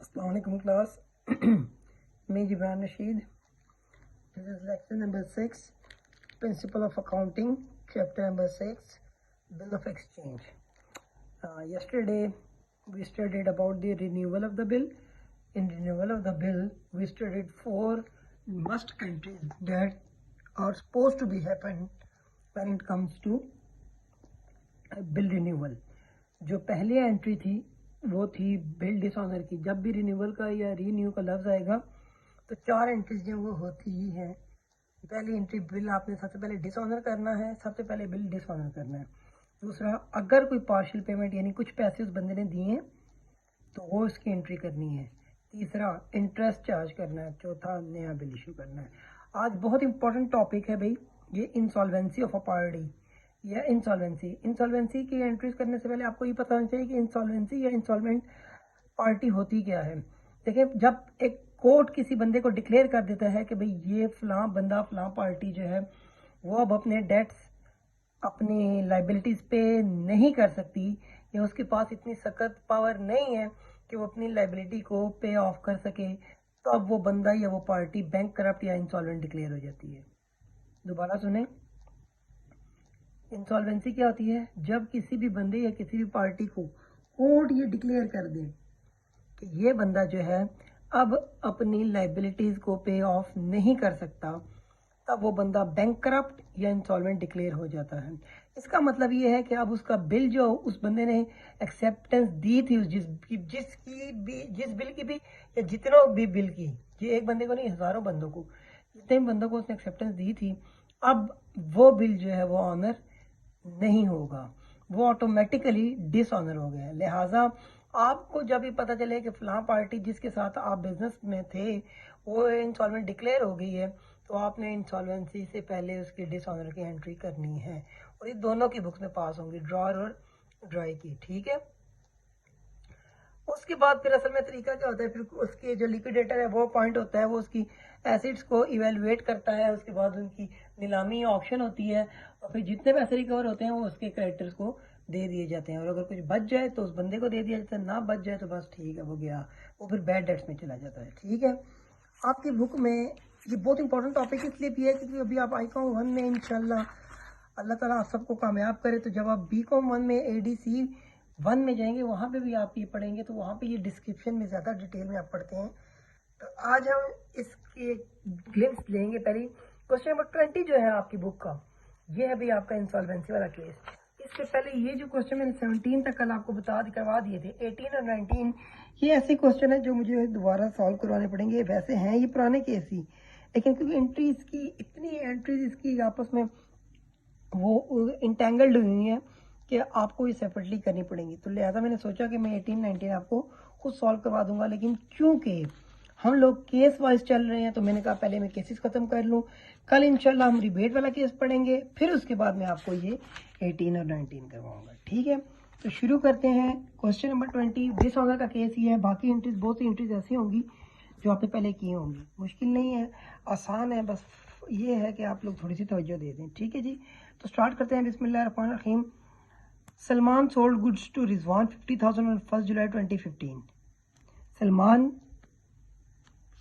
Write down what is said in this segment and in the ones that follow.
अस्सलाम वालेकुम क्लास। मैं Jibran Rashid. This is lecture number 6, Principle of Accounting, chapter number 6, Bill of Exchange. Yesterday we studied about the renewal of the bill. In renewal of the bill, we studied 4 must countries that are supposed to be happen when it comes to bill renewal. जो पहली entry थी वो थी bill dishonour की। जब भी renewal का या रीन्यू का लफ्ज़ आएगा तो 4 एंट्रीज जो वो होती ही हैं। पहली एंट्री बिल आपने सबसे पहले डिसऑनर करना है, सबसे पहले बिल डिसऑनर करना है। दूसरा, अगर कोई पार्शियल पेमेंट यानी कुछ पैसे उस बंदे ने दिए हैं तो वो उसकी एंट्री करनी है। तीसरा, इंटरेस्ट चार्ज करना है। चौथा, नया बिल इशू करना है। आज बहुत इंपॉर्टेंट टॉपिक है भाई, ये इंसॉल्वेंसी ऑफ अ पार्टी या इंसॉल्वेंसी की एंट्रीज करने से पहले आपको ये पता होना चाहिए कि इंसॉल्वेंसी या इंसॉल्वेंट पार्टी होती क्या है। देखिए, जब एक कोर्ट किसी बंदे को डिक्लेयर कर देता है कि भाई ये फलां बंदा फलां पार्टी जो है वो अब अपने डेट्स अपनी लाइबिलिटीज़ पे नहीं कर सकती या उसके पास इतनी सख्त पावर नहीं है कि वो अपनी लाइबिलिटी को पे ऑफ कर सके, तो अब वो बंदा या वो पार्टी बैंक करप्ट या इंसॉल्वेंट डिक्लेयर हो जाती है। दोबारा सुने, इंसॉल्वेंसी क्या होती है? जब किसी भी बंदे या किसी भी पार्टी को कोर्ट ये डिक्लेयर कर दे कि ये बंदा जो है अब अपनी लाइबिलिटीज़ को पे ऑफ नहीं कर सकता, तब वो बंदा बैंक करप्ट या इंसॉल्वेंट डिक्लेयर हो जाता है। इसका मतलब ये है कि अब उसका बिल जो उस बंदे ने एक्सेप्टेंस दी थी जिस बिल की भी या जितनों भी बिल की, ये एक बंदे को नहीं हज़ारों बंदों को, जितने भी बंदों को उसने एक्सेप्टेंस दी थी, अब वो बिल जो है वो ऑनर नहीं होगा, वो ऑटोमेटिकली डिसऑनर हो गया। लिहाजा आपको जब ये पता चले कि फलां पार्टी जिसके साथ आप बिजनेस में थे वो इंसॉल्वेंट डिक्लेयर हो गई है, तो आपने इंसॉल्वेंसी से पहले उसकी डिसऑनर की एंट्री करनी है और ये दोनों की बुक्स में पास होंगी, ड्रॉर और ड्राई की। ठीक है, उसके बाद फिर असल में तरीका क्या होता है, फिर उसके जो लिक्विडेटर है वो पॉइंट होता है, वो उसकी एसिड्स को इवेलुएट करता है, उसके बाद उनकी नीलामी ऑप्शन होती है और फिर जितने पैसे रिकवर होते हैं वो उसके क्रेडिटर्स को दे दिए जाते हैं और अगर कुछ बच जाए तो उस बंदे को दे दिया जाता है, ना बच जाए तो बस ठीक है, वो गया, वो फिर बैड डेट्स में चला जाता है। ठीक है, आपकी बुक में ये बहुत इंपॉर्टेंट टॉपिक इसलिए भी है क्योंकि अभी आप ICOM 1 में इंशाल्लाह अल्लाह ताला आप सबको कामयाब करे तो जब आप BCom 1 में ADC 1 में जाएंगे वहाँ पे भी आप ये पढ़ेंगे, तो वहाँ पे ये डिस्क्रिप्शन में ज़्यादा डिटेल में आप पढ़ते हैं। तो आज हम इसके ग्लिम्स लेंगे। पहले क्वेश्चन नंबर 20 जो है आपकी बुक का, ये है भाई आपका इंसॉल्वेंसी वाला केस। इससे पहले ये जो क्वेश्चन मैंने 17 तक कल आपको करवा दिए थे, 18 और 19, ये ऐसे क्वेश्चन है जो मुझे दोबारा सॉल्व करवाने पड़ेंगे। वैसे हैं ये पुराने केस ही, लेकिन क्योंकि एंट्रीज की इतनी एंट्रीज इसकी आपस में वो इंटेंगल्ड हुई हैं कि आपको ये सेपरेटली करनी पड़ेंगी, तो लिहाजा मैंने सोचा कि मैं 18, 19 आपको खुद सॉल्व करवा दूंगा। लेकिन क्योंकि हम लोग केस वाइज चल रहे हैं तो मैंने कहा पहले मैं केसेस ख़त्म कर लूँ, कल इंशाल्लाह हम रिबेट वाला केस पढ़ेंगे, फिर उसके बाद मैं आपको ये 18 और 19 करवाऊंगा। ठीक है, तो शुरू करते हैं। क्वेश्चन नंबर 20 डिसऑनर का केस ही है। बाकी एंट्रीज, बहुत सी एंट्रीज ऐसी होंगी जो आपने पहले की होंगी। मुश्किल नहीं है, आसान है, बस ये है कि आप लोग थोड़ी सी तवज्जो दे दें। ठीक है जी, तो स्टार्ट करते हैं। बिस्मिल्लाहिर्रहमानिर्रहीम। Salman sold goods to Rizwan 50,000 on 1 July 2015। Salman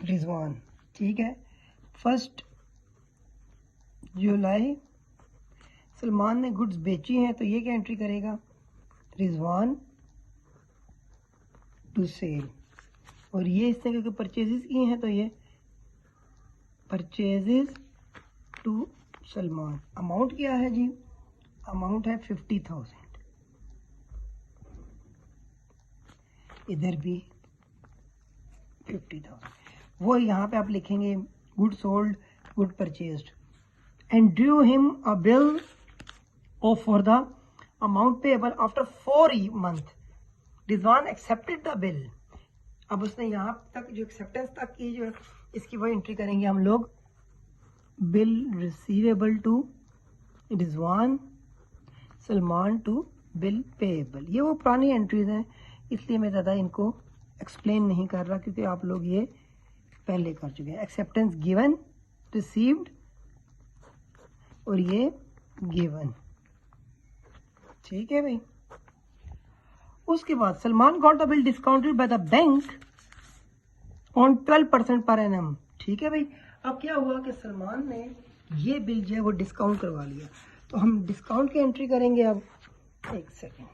Rizwan, ठीक है, 1 जुलाई सलमान ने गुड्स बेची हैं, तो ये क्या एंट्री करेगा? Rizwan to sale. और ये इसने क्योंकि परचेजेस किए हैं तो ये परचेजेस टू सलमान। अमाउंट क्या है जी? अमाउंट है 50,000। इधर भी 50,000। वो यहाँ पे आप लिखेंगे good sold, good purchased and Drew him a bill of for the amount payable after 4 months। Rizwan accepted the bill. अब उसने यहाँ तक जो एक्सेप्टेंस तक की, जो इसकी वो एंट्री करेंगे हम लोग। Bill receivable to Rizwan, Salman to bill payable. ये वो पुरानी एंट्रीज हैं, इसलिए मैं ज़्यादा इनको एक्सप्लेन नहीं कर रहा क्योंकि आप लोग ये पहले कर चुके हैं। एक्सेप्टेंस गिवन, रिसीव्ड और ये गिवन। ठीक है भाई। उसके बाद Salman got the bill discounted by the bank on 12% per annum. ठीक है भाई। अब क्या हुआ कि सलमान ने ये बिल जो है वो डिस्काउंट करवा लिया, तो हम डिस्काउंट की एंट्री करेंगे। अब एक सेकेंड,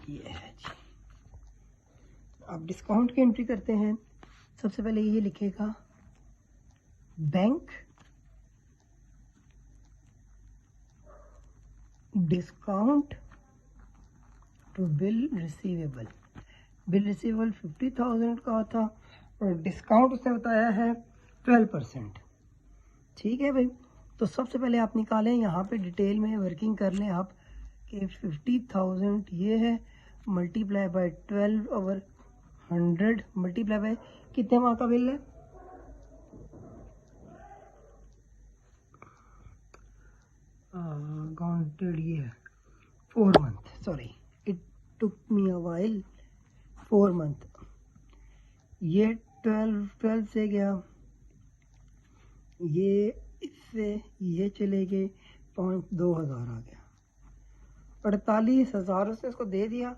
ये है जी, अब डिस्काउंट की एंट्री करते हैं। सबसे पहले ये लिखेगा bank discount to bill receivable. Bill receivable 50,000 का था और डिस्काउंट उसने बताया है 12%। ठीक है भाई। तो सबसे पहले आप निकालें, यहाँ पे डिटेल में वर्किंग कर लें आप कि 50,000 ये है, multiply by 12 over 100 multiply by कितने माह का बिल है, काउंटेड ये है 4 month, sorry it took me a while, 4 month. ये 12 से गया, ये इससे ये चले गए 2,000 आ गया, 48,000 उसने इसको दे दिया,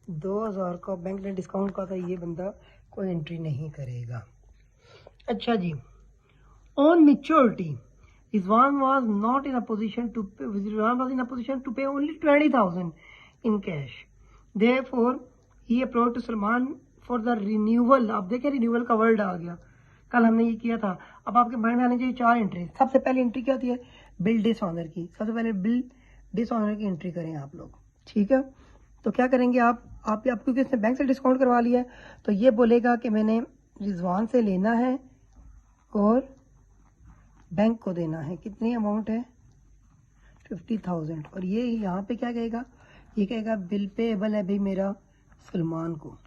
2,000 का बैंक ने डिस्काउंट का था, ये बंदा कोई एंट्री नहीं करेगा। अच्छा जी, on maturity Rizwan was not in a position to pay, Rizwan was in a position to pay only 20,000 in cash. Therefore, he approached to Salman for the renewal। आप देखें रिन्यूअल का वर्ड आ गया, कल हमने ये किया था। अब आपके माइंड में आने चाहिए 4 एंट्री। सबसे पहले एंट्री क्या होती है, बिल डिसऑनर की। सबसे पहले बिल डिसऑनर की एंट्री करें आप लोग। ठीक है, तो क्या करेंगे आप क्योंकि इसने बैंक से डिस्काउंट करवा लिया है, तो ये बोलेगा कि मैंने रिजवान से लेना है और बैंक को देना है। कितनी अमाउंट है, 50,000। और ये यहाँ पे क्या कहेगा, ये कहेगा बिल पेएबल है भाई मेरा सलमान को।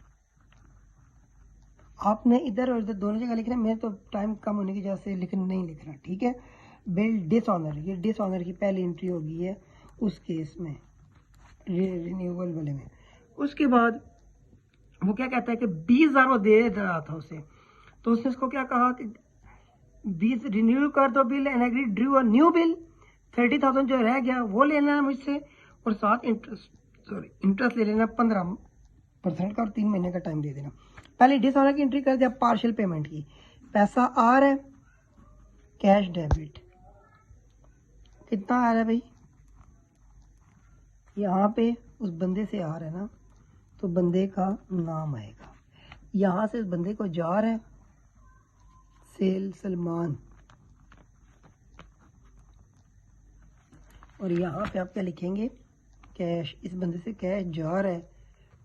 आपने इधर और इधर दोनों जगह लिखना है, मेरे तो टाइम कम होने की वजह से नहीं लिख रहा। ठीक है, बिल डिसऑनर, ये डिसऑनर की पहली एंट्री होगी है उस केस में, रिन्यूअल वाले में। उसके बाद वो क्या कहता है कि 20,000 वो दे रहा था उसे, तो उसने उसको क्या कहा कि 20 रिन्यू कर दो bill and agree drew a new bill. 30,000 जो रह गया वो लेना है मुझसे, और साथ इंटरेस्ट ले लेना 15% का, और 3 महीने का टाइम दे देना। पहले डिसऑनर की एंट्री कर दिया, पार्शियल पेमेंट की, पैसा आ रहा है, कैश डेबिट कितना आ रहा है भाई, यहाँ पे उस बंदे से आ रहा है ना, तो बंदे का नाम आएगा। यहाँ से उस बंदे को जा रहा है सेल सलमान, और यहाँ पे आप क्या लिखेंगे, कैश। इस बंदे से कैश जा रहा है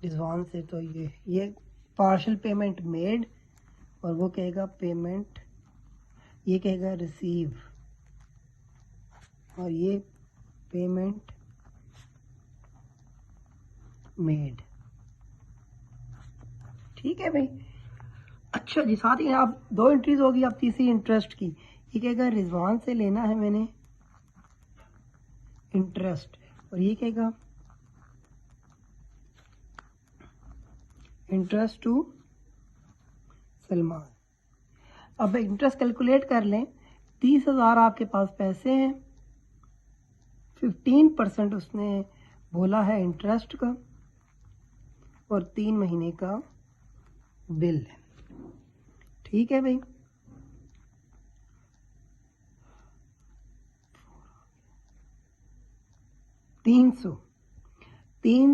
रिजवान से, तो ये पार्शियल पेमेंट मेड, और वो कहेगा पेमेंट, ये कहेगा रिसीव, और ये पेमेंट मेड। ठीक है भाई। अच्छा जी, साथ ही आप 2 एंट्रीज होगी। अब तीसरी इंटरेस्ट की, ये कहेगा रिजवान से लेना है मैंने इंटरेस्ट, और ये कहेगा इंटरेस्ट टू सलमान। अब इंटरेस्ट कैलकुलेट कर लें, 30,000 आपके पास पैसे हैं, 15% उसने बोला है इंटरेस्ट का, और 3 महीने का बिल है। ठीक है भाई। तीन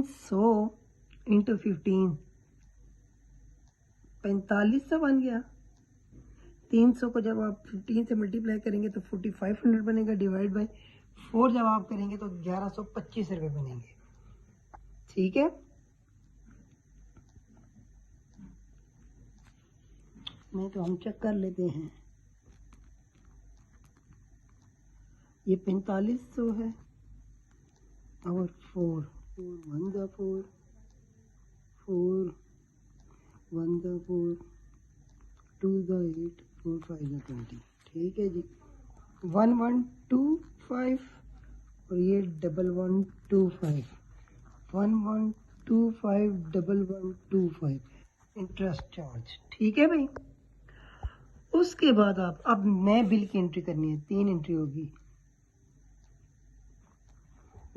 सौ इंटू 15, 4500 बन गया। 300 को जब आप 15 से मल्टीप्लाई करेंगे तो 4500 बनेगा, डिवाइड बाय 4 जब आप करेंगे तो 1125 रुपये बनेंगे। ठीक है, नहीं तो हम चेक कर लेते हैं। ये 4500 है और 4 1 द 4 4 1 द 4 2 द 8 4 5 द 20। ठीक है जी, 1125, और ये 1125, 1125 1125 इंटरेस्ट चार्ज। ठीक है भाई। उसके बाद आप अब नए बिल की एंट्री करनी है, 3 एंट्री होगी।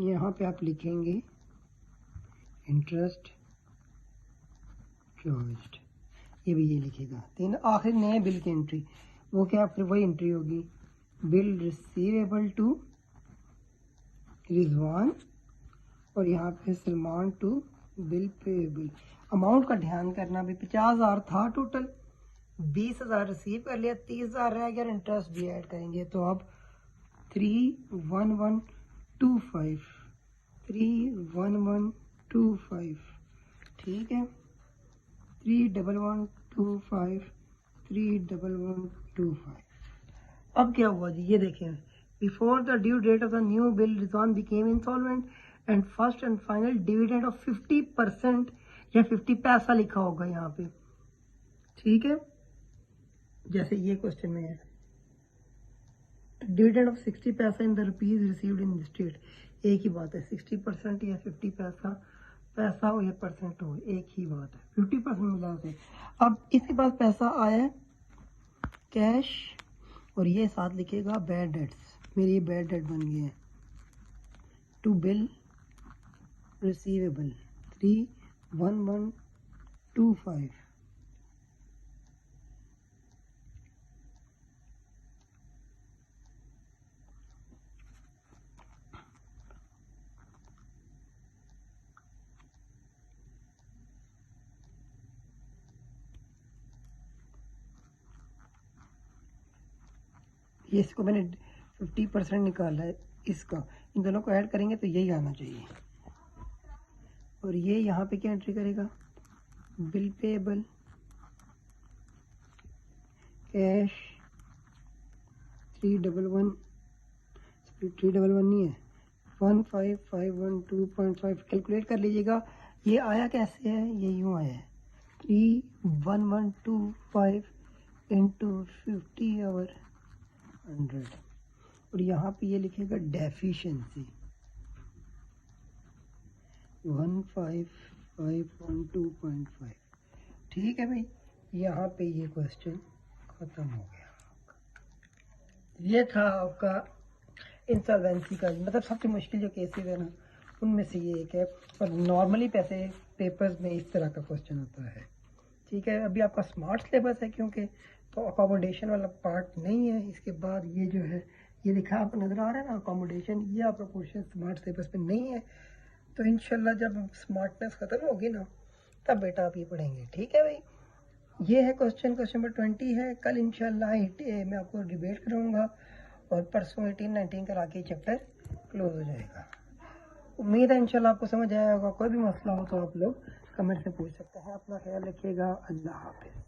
यहाँ पे आप लिखेंगे इंटरेस्ट चार्ज्ड, ये भी ये लिखेगा। तीन आखिर नए बिल की एंट्री, वो क्या फिर वही एंट्री होगी, बिल रिसीवेबल टू रिजवान और यहाँ पे Salman to bill payable. Amount का ध्यान करना भी 50,000 था टोटल, 20,000 रिसीव कर लिया, 30,000 रह गया, इंटरेस्ट भी ऐड करेंगे तो अब 31125 31125 ठीक है, 31125 31125। अब क्या हुआ जी, ये देखें, before the due date of the new bill Rizwan became insolvent and first and final dividend of 50% या 50 पैसा लिखा होगा यहाँ पे, ठीक है। जैसे ये क्वेश्चन में है, डिविडेंड ऑफ 60 पैसा in the rupees received in state, एक ही बात है, 60% या 50 पैसा हो या परसेंट हो, एक ही बात है, 50% मिला उसे। अब इसके पास पैसा आया है कैश और ये साथ लिखेगा बैड डेट्स, मेरी ये बैड डेट बन गई है, टू बिल रिसीवेबल 31125। ये इसको मैंने 50% निकाला है इसका, इन दोनों को ऐड करेंगे तो यही आना चाहिए। और ये यहाँ पे क्या एंट्री करेगा, बिल पेएबल कैश 311 नहीं है 15512.5, कैलकुलेट कर लीजिएगा। ये आया कैसे है, ये यूँ आया है 31125 इंटू 50 और 100 और यहाँ पे ये लिखेगा डेफिशिएंसी 15512.5, ठीक है भाई। यहाँ पे ये क्वेश्चन खत्म हो गया। ये था आपका इंसॉल्वेंसी का, मतलब सबसे मुश्किल जो केसेस है ना उनमें से ये एक है, और नॉर्मली पैसे पेपर्स में इस तरह का क्वेश्चन होता है, ठीक है। अभी आपका स्मार्ट सिलेबस है क्योंकि, तो अकोमोडेशन वाला पार्ट नहीं है। इसके बाद ये जो है ये लिखा आपको नजर आ रहा है ना अकोमोडेशन, ये आपका क्वेश्चन स्मार्ट सिलेबस में नहीं है। तो इंशाल्लाह जब स्मार्टनेस खत्म होगी ना तब बेटा आप ये पढ़ेंगे, ठीक है भाई। ये है क्वेश्चन नंबर 20 है। कल इंशाल्लाह मैं आपको डिबेट कराऊंगा और परसों 18-19 करा के चैप्टर क्लोज हो जाएगा। उम्मीद है इंशाल्लाह आपको समझ आया होगा। कोई भी मसला हो तो आप लोग कमेंट में पूछ सकते हैं। अपना ख्याल रखिएगा। अल्लाह हाफिज।